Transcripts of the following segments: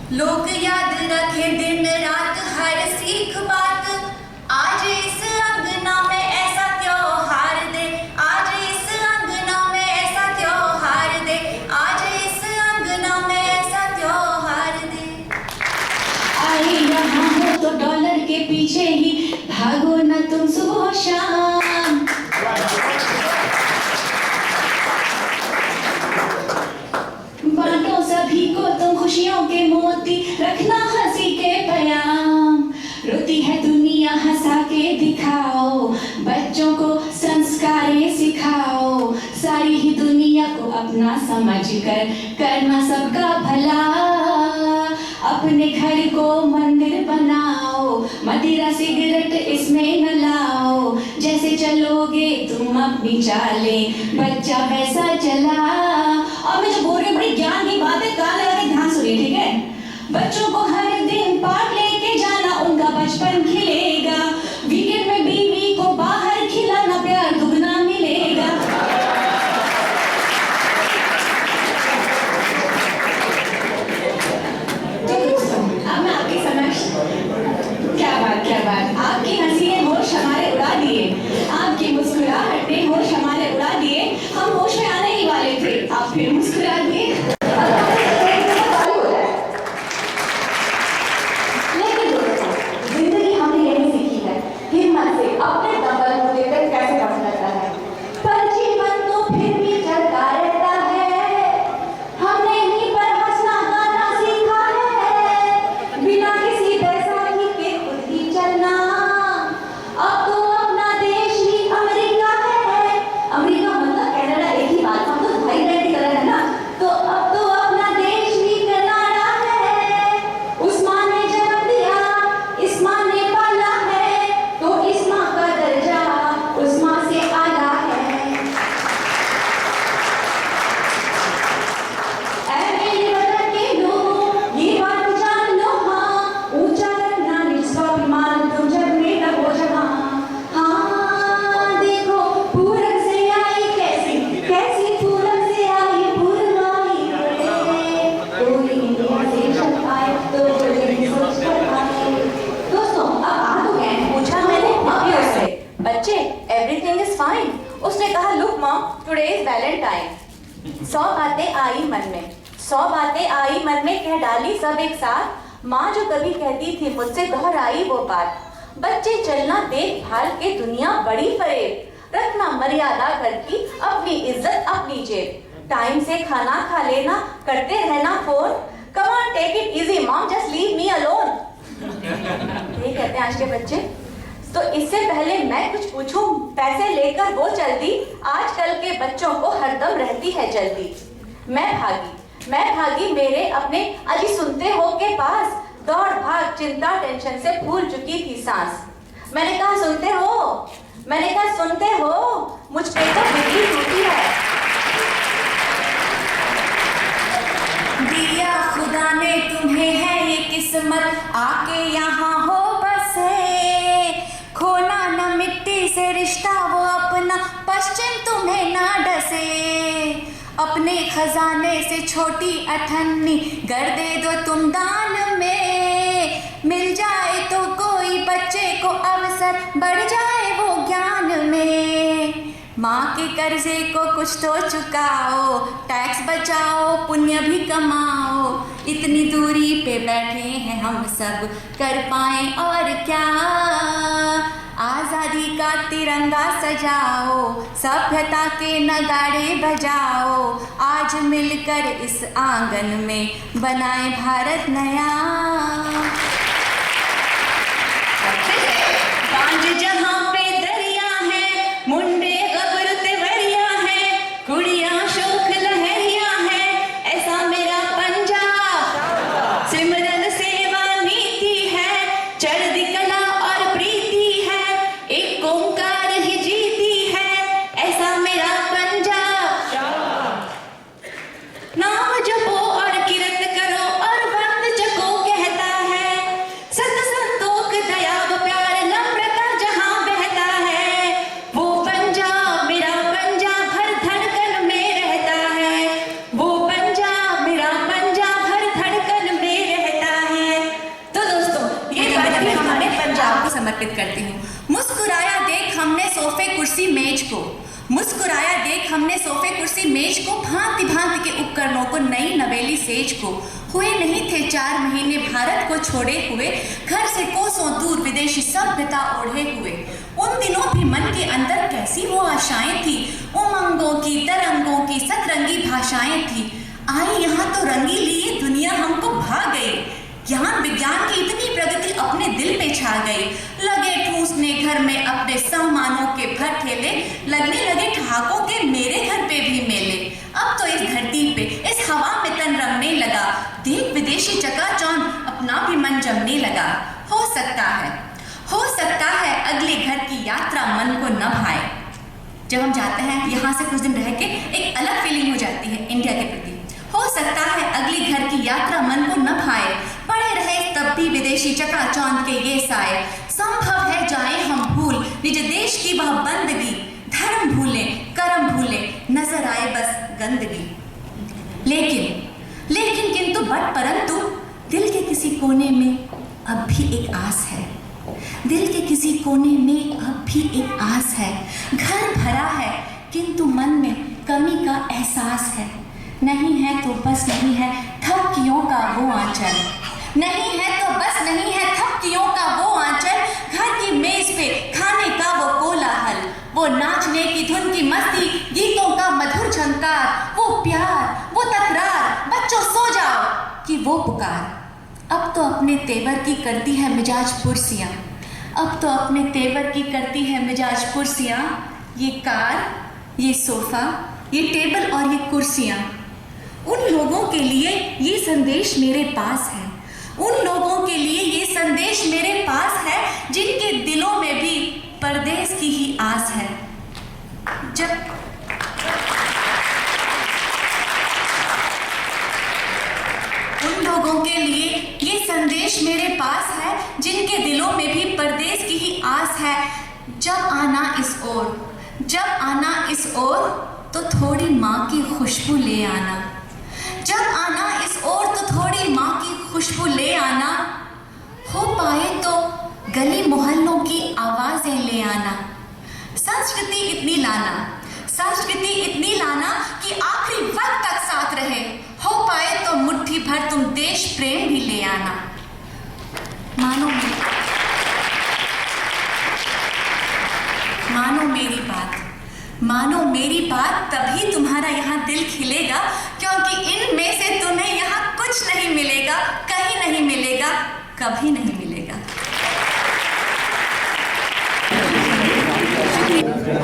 लोग याद रखे दिन रात हर सीख बात। आज इस अंगना में ऐसा त्योहार दे, आज इस अंगना में ऐसा त्योहार दे, आज इस अंगना में ऐसा त्योहार दे। आए यहाँ हो तो डॉलर के पीछे ही भागो न तुम सुबह शाम। बांटो सभी को तुम खुशियों के मोती, रखना हंसी के पयाम। रोती है दुनिया हंसा के दिखाओ, बच्चों को संस्कारें सिखाओ। सारी ही दुनिया को अपना समझ कर करना सबका भला। अपने घर को मंदिर बनाओ, मदिरा सिगरेट इसमें न लाओ। जैसे चलोगे तुम अपनी चाले, बच्चा वैसा चला। और मैं जो बोल रही हूँ बड़ी ज्ञान की बात है, कान लगा के ध्यान सुनिए, ठीक है। बच्चों को हर दिन पार्क लेके जाना, उनका बचपन खिलेगा। वीकेंड में बीवी को बाहर खिलाना, प्यार दुगना मिलेगा। अब मैं आपके समक्ष क्या बात, आपकी हंसी ने होश हमारे उड़ा दिए, आपकी मुस्कुराहट ने होश हमारे उड़ा दिए। हम होश में आने ही वाले थे, आप फिर मुस्कुरा दिए। लेकिन दोस्तों, जिंदगी हमने यही सीखी है, हिम्मत से अपने दम पर मुंह देकर कैसे कम करता है। पर जीवन तो फिर भी चलता रहता है, हमने ही पर हंसना गाना सीखा है। बिना किसी बैसाखी के खुद ही चलना, अब तो अपना देश ही अमेरिका है। अमेरिका मतलब कनाडा, एक ही बात, हम तो भाई बहन की तरह है ना। तो अब तो अपना देश ही कनाडा है। उस माँ ने जन्म दिया, इस माँ ने पाला है, तो इस माँ का दर्जा उस माँ से आला है। ऐ मेरे वतन के लोगों, ये बात जान लो हाँ, ऊंचा रखना निज स्वाभिमान, तुम जग में रहो जहाँ। हाँ देखो पूरब से आई कैसी कैसी, पूरब से आई पूर्वाई रे। कोई इंडिया से जब आए तो बड़ी सोच कर आए। दोस्तों अब आ तो गए, पूछा मैंने मम्मी उससे, बच्चे एवरीथिंग इज फाइन। उसने कहा look mom, today is Valentine. 100 बातें आई मन में, 100 बातें आई मन में, कह डाली सब एक साथ। माँ जो कभी कहती थी मुझसे दोहराई वो बात। बच्चे चलना देखभाल के दुनिया बड़ी फरेब, रखना मर्यादा घर की, अपनी इज्जत अपनी जेब। टाइम से खाना खा लेना, करते रहना phone. Come on take it easy mom, just leave me alone. ये कहते हैं आज के बच्चे। तो इससे पहले मैं कुछ पूछूं, पैसे लेकर वो चलती, आजकल के बच्चों को हरदम रहती है जल्दी। मैं भागी मेरे अपने अजी सुनते हो के पास। दौड़ भाग चिंता टेंशन से भूल चुकी थी सांस। मैंने कहा सुनते हो, मैंने कहा सुनते हो, मुझ पे तो बिजली टूटी है। दिया खुदा ने तुम्हें है ये किस्मत, आके यहाँ हो बसे। खोना न मिट्टी से रिश्ता वो अपना, पश्चिम तुम्हें ना डसे। अपने खजाने से छोटी अठन्नी कर दे दो तुम दान में। मिल जाए तो कोई बच्चे को अवसर, बढ़ जाए वो ज्ञान में। माँ के कर्जे को कुछ तो चुकाओ, टैक्स बचाओ पुण्य भी कमाओ। इतनी दूरी पे बैठे हैं हम सब, कर पाए और क्या। आज़ादी का तिरंगा सजाओ, सभ्यता के नगाड़े बजाओ। आज मिलकर इस आंगन में बनाए भारत नया। जहाँ पे दरिया है, मुंडे गबर तेवरिया है, कुड़ियाँ शोख लहरिया है, ऐसा मेरा पंजाब। सिमरन सेवा नीति है, चढ़ती कला और प्रीति है, एक ओंकार ही जीती है, ऐसा मेरा पंजाब। नाम जपो और किरत करो और वक्त जगो कहता है, सत संतोख दया व प्यार नम्रता जहाँ समर्पित करती हूँ। मुस्कुराया देख हमने सोफे कुर्सी मेज को, मुस्कुराया देख हमने सोफे कुर्सी मेज को, भांति भांति के उपकरणों को, नई नवेली सेज को। हुए नहीं थे 4 महीने भारत को छोड़े हुए, घर से कोसों दूर विदेशी सभ्यता ओढ़े हुए। उन दिनों भी मन के अंदर कैसी वो आशाएं थी, उमंगों की, तरंगों की, सतरंगी भाषाएं थी। आई यहाँ तो रंगी लिए दुनिया हमको भा गई, ज्ञान विज्ञान की इतनी प्रगति अपने दिल में छा गई। लगे ठूसने घर में अपने सामानों के भर ठेले, लगने लगे ठहाकों के मेरे घर पे भी मेले। अब तो इस धरती पे, इस हवा में तन रमने लगा, देख विदेशी चकाचौंध अपना भी मन जमने लगा। हो सकता है अगले घर की यात्रा मन को न भाए। जब हम जाते हैं यहाँ से कुछ दिन रह के, एक अलग फीलिंग हो जाती है इंडिया के प्रति। हो सकता है अगली घर की यात्रा मन को न भाए, पड़े रहे तब भी विदेशी चकाचौंध के ये साए। संभव है जाए हम भूल निज देश की वह बंदगी, धर्म भूले कर्म भूले नजर आए बस गंदगी। लेकिन किंतु बट परंतु दिल के किसी कोने में अब भी एक आस है, दिल के किसी कोने में अब भी एक आस है। घर भरा है किंतु मन में कमी का एहसास है। नहीं है तो बस नहीं है थपकियों का वो आंचल, नहीं है तो बस नहीं है थपकियों का वो आंचल। घर की मेज पे खाने का वो कोलाहल, वो नाचने की धुन की मस्ती, गीतों का मधुर झंकार, वो प्यार, वो तकरार, बच्चों सो जाओ कि वो पुकार। अब तो अपने तेवर की करती है मिजाज पुरसियाँ, अब तो अपने तेवर की करती है मिजाज पुरसियाँ। ये कार, ये सोफा, ये टेबल और ये कुर्सियाँ, उन लोगों के लिए ये संदेश मेरे पास है, उन लोगों के लिए ये संदेश मेरे पास है जिनके दिलों में भी परदेश की ही आस है। उन लोगों के लिए ये संदेश मेरे पास है जिनके दिलों में भी परदेश की ही आस है। जब आना इस ओर तो थोड़ी माँ की खुशबू ले आना, जब आना इस ओर तो थोड़ी माँ की खुशबू ले आना। हो पाए तो गली मोहल्लों की आवाजें ले आना। संस्कृति इतनी लाना कि आखिरी वक्त तक साथ रहे। हो पाए तो मुट्ठी भर तुम देश प्रेम भी ले आना। मानो मेरी बात, तभी तुम्हारा यहाँ दिल खिलेगा, क्योंकि इनमें से तुम्हें यहाँ कुछ नहीं मिलेगा, कहीं नहीं मिलेगा, कभी नहीं मिलेगा।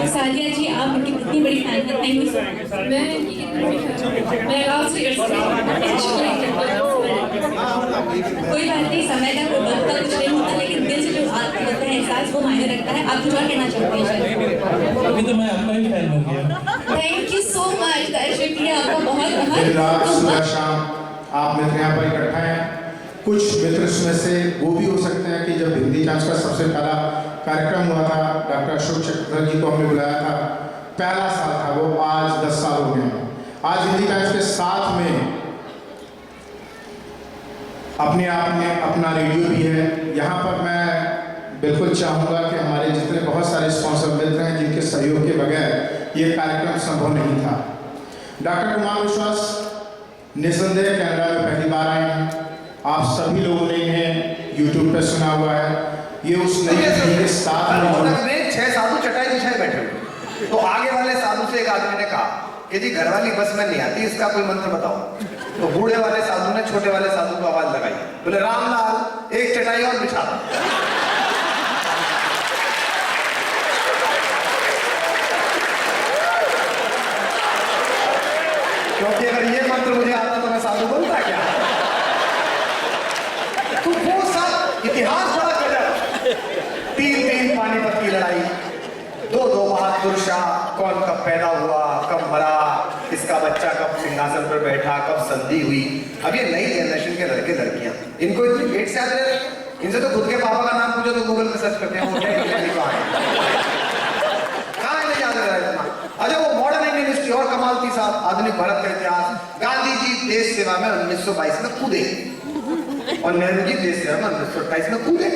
सालिया जी, आप उनकी कितनी बड़ी फैन है। थैंक यू सो कोई बात नहीं, समय का कुछ नहीं होता, लेकिन दिल से जो आता है एहसास वो मायने रखता है। आप क्या कहना चाहते हैं? अभी तो मैं आपका ही फैन हो गया। थैंक यू सो मच, शुक्रिया आपका बहुत। शाम आप मित्र यहाँ पर इकट्ठा हैं। कुछ मित्र इसमें से वो भी हो सकते हैं कि जब हिंदी टाइम्स का सबसे पहला कार्यक्रम हुआ था, डॉक्टर अशोक चक्रधर जी को हमने बुलाया था, पहला साल था वो, आज 10 साल हो गए। आज हिंदी टाइम्स के साथ में अपने आप में अपना रेडियो भी है। यहाँ पर मैं बिल्कुल चाहूँगा कि हमारे जितने बहुत सारे स्पॉन्सर मित्र हैं जिनके सहयोग के बगैर ये कार्यक्रम संभव नहीं था। डॉक्टर कुमार विश्वास निसंदेह कनाडा में पहली बार आए हैं। आप सभी लोगों ने इन्हें यूट्यूब पे सुना हुआ है। ये उस नई पीढ़ी के साथ में 6 साधु चटाई बिछाए बैठे हुए, तो आगे वाले साधु से एक आदमी ने कहा कि जी घर वाली बस में नहीं आती, इसका कोई मंत्र बताओ। तो बूढ़े वाले साधु ने छोटे वाले साधु को आवाज लगाई, बोले रामलाल एक चटाई और बिछा दो। क्योंकि अगर ये मंत्र मुझे आता तो मैं साधु बनता क्या। तो वो सब इतिहास बड़ा गजब। 3 पानीपत की लड़ाई, 2 बहादुर शाह, कौन कब पैदा हुआ, कब मरा, इसका बच्चा कब सिंहासन पर बैठा, कब संधि हुई। अब ये नई जनरेशन के लड़के लड़कियां इनको इतनी लेट से याद रह रहे हैं। इनसे तो खुद के पापा का नाम पूछो तो गूगल पे सर्च करते हैं वो कहाँ है, याद रह रहा है इतना। अच्छा, वो मॉडर्न इंडियन हिस्ट्री और कमाल थी साहब, आधुनिक भारत का इतिहास। गांधी जी देश सेवा में 1922 में कूदे और नेहरू जी देश सेवा में 1928 में कूदे।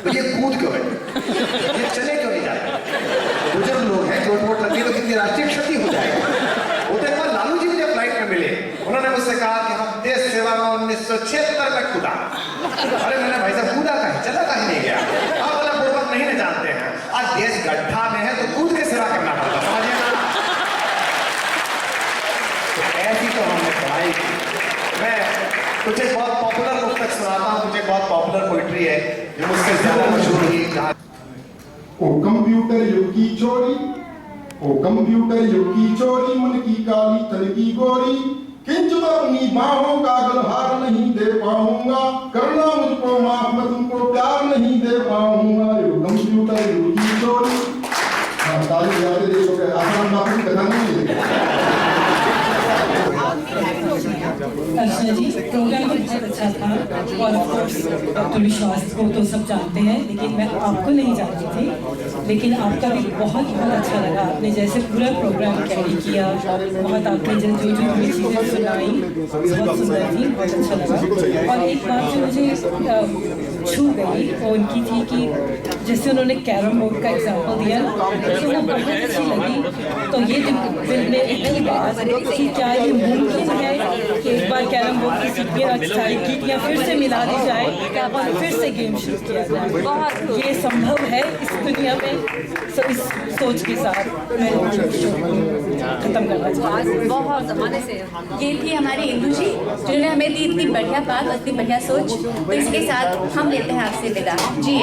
तो ये कूद क्यों है, ये चले क्यों नहीं जाते? बुजुर्ग लोग हैं, चोट वोट लगी तो कितनी राष्ट्रीय क्षति हो जाएगी। वो तो एक बार लालू जी मुझे फ्लाइट में मिले, उन्होंने मुझसे कहा कि हम देश सेवा में 1976 में कूदा। अरे मैंने भाई साहब कूदा कहीं, चला कहीं नहीं गया। आप वाला पूर्वक नहीं न जानते हैं, आज देश गड्ढा में है तो कूद के सेवा करना पड़ता, समझिए ना। तो ऐसी तो हमने पढ़ाई की। मैं कुछ एक बहुत पॉपुलर बुक तक सुनाता हूँ, मुझे बहुत पॉपुलर पोइट्री है जो मुझसे ज्यादा मशहूर हुई। ओ कंप्यूटर युग की चोरी, ओ कंप्यूटर युग की चोरी, मन की काली तन की गोरी, किंचित अपनी बाहों का गलहार नहीं दे पाऊंगा, करना मुझको माफ, मैं तुमको प्यार नहीं दे पाऊंगा। यो कंप्यूटर युग की चोरी। हाँ, ताली बजाते देखो कि आसान बात की कथा नहीं है। अर्चना जी, प्रोग्राम भी बहुत अच्छा था और ऑफ कोर्स डॉक्टर विश्वास को तो सब जानते हैं, लेकिन मैं आपको नहीं जानती थी, लेकिन आपका भी बहुत अच्छा लगा। आपने जैसे पूरा प्रोग्राम कैरी किया, बहुत आपने जो हमें चीज़ें सुनाई बहुत सुंदर थी, बहुत अच्छा लगा। और एक बात जो मुझे छू गई वो उनकी थी कि जैसे उन्होंने कैरम बोर्ड का एग्जाम्पल दिया तो वो बहुत अच्छी लगी। तो ये दिल में एक ही बात कि क्या ये मुमकिन है कि एक बार कैरम बोर्ड की सीटियाँ फिर से मिला दी जाए और फिर से गेम शुरू किया जाए? बहुत ये संभव है इस दुनिया में। इस सोच के साथ मैं खत्म करना चाहती हूँ। बहुत ज़माने से ये थी हमारी इंदु जी जिन्होंने हमें दी इतनी बढ़िया बात, इतनी बढ़िया सोच। तो इसके साथ हम लेते हैं आपसे विदा। जी